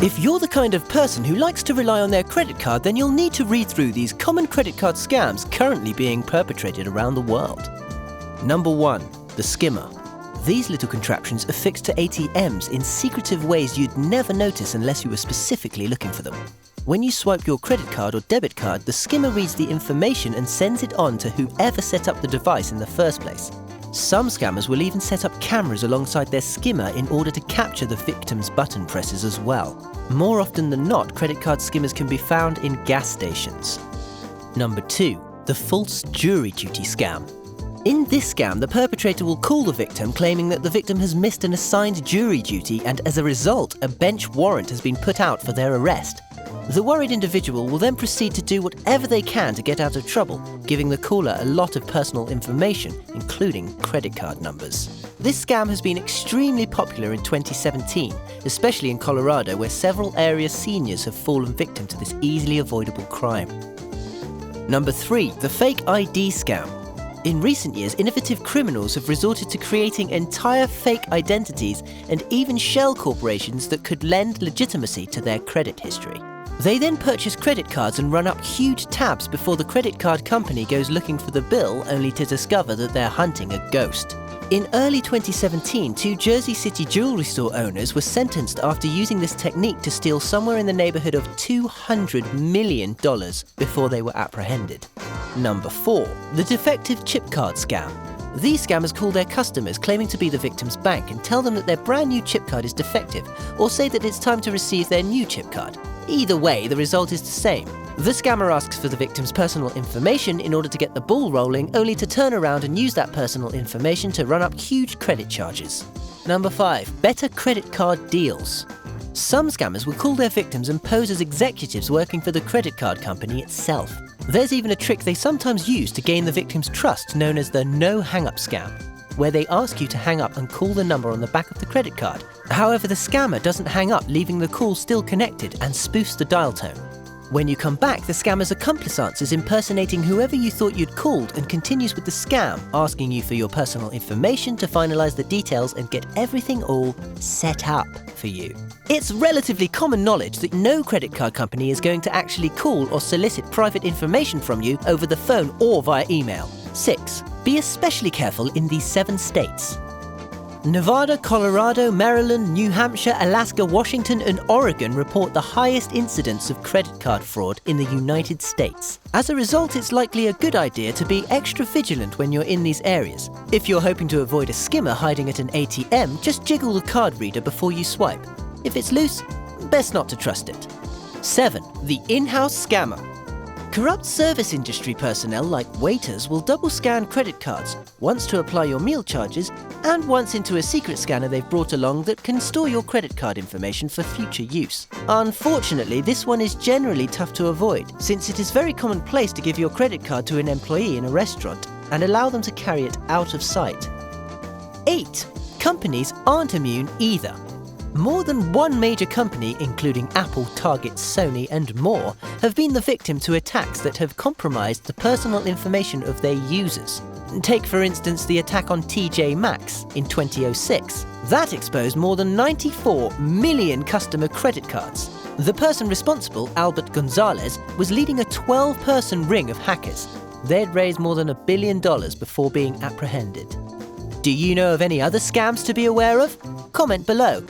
If you're the kind of person who likes to rely on their credit card, then you'll need to read through these common credit card scams currently being perpetrated around the world. Number 1. The skimmer. These little contraptions are fixed to ATMs in secretive ways you'd never notice unless you were specifically looking for them. When you swipe your credit card or debit card, the skimmer reads the information and sends it on to whoever set up the device in the first place. Some scammers will even set up cameras alongside their skimmer in order to capture the victim's button presses as well. More often than not, credit card skimmers can be found in gas stations. Number 2. The false jury duty scam. In this scam, the perpetrator will call the victim claiming that the victim has missed an assigned jury duty and as a result, a bench warrant has been put out for their arrest. The worried individual will then proceed to do whatever they can to get out of trouble, giving the caller a lot of personal information, including credit card numbers. This scam has been extremely popular in 2017, especially in Colorado, where several area seniors have fallen victim to this easily avoidable crime. Number 3. The fake ID scam. In recent years, innovative criminals have resorted to creating entire fake identities and even shell corporations that could lend legitimacy to their credit history. They then purchase credit cards and run up huge tabs before the credit card company goes looking for the bill, only to discover that they're hunting a ghost. In early 2017, 2 Jersey City jewelry store owners were sentenced after using this technique to steal somewhere in the neighborhood of $200 million before they were apprehended. Number 4. The defective chip card scam. These scammers call their customers claiming to be the victim's bank and tell them that their brand new chip card is defective, or say that it's time to receive their new chip card. Either way, the result is the same. The scammer asks for the victim's personal information in order to get the ball rolling, only to turn around and use that personal information to run up huge credit charges. Number 5. Better credit card deals. Some scammers will call their victims and pose as executives working for the credit card company itself. There's even a trick they sometimes use to gain the victim's trust, known as the no hang-up scam, where they ask you to hang up and call the number on the back of the credit card. However, the scammer doesn't hang up, leaving the call still connected, and spoofs the dial tone. When you come back, the scammer's accomplice answers impersonating whoever you thought you'd called and continues with the scam, asking you for your personal information to finalize the details and get everything all set up for you. It's relatively common knowledge that no credit card company is going to actually call or solicit private information from you over the phone or via email. 6. Be especially careful in these 7 states. Nevada, Colorado, Maryland, New Hampshire, Alaska, Washington, and Oregon report the highest incidence of credit card fraud in the United States. As a result, it's likely a good idea to be extra vigilant when you're in these areas. If you're hoping to avoid a skimmer hiding at an ATM, just jiggle the card reader before you swipe. If it's loose, best not to trust it. 7. The in-house scammer. Corrupt service industry personnel like waiters will double scan credit cards, once to apply your meal charges and once into a secret scanner they've brought along that can store your credit card information for future use. Unfortunately, this one is generally tough to avoid, since it is very commonplace to give your credit card to an employee in a restaurant and allow them to carry it out of sight. 8. Companies aren't immune either. More than one major company, including Apple, Target, Sony, and more, have been the victim to attacks that have compromised the personal information of their users. Take, for instance, the attack on TJ Maxx in 2006. That exposed more than 94 million customer credit cards. The person responsible, Albert Gonzalez, was leading a 12-person ring of hackers. They'd raised more than $1 billion before being apprehended. Do you know of any other scams to be aware of? Comment below.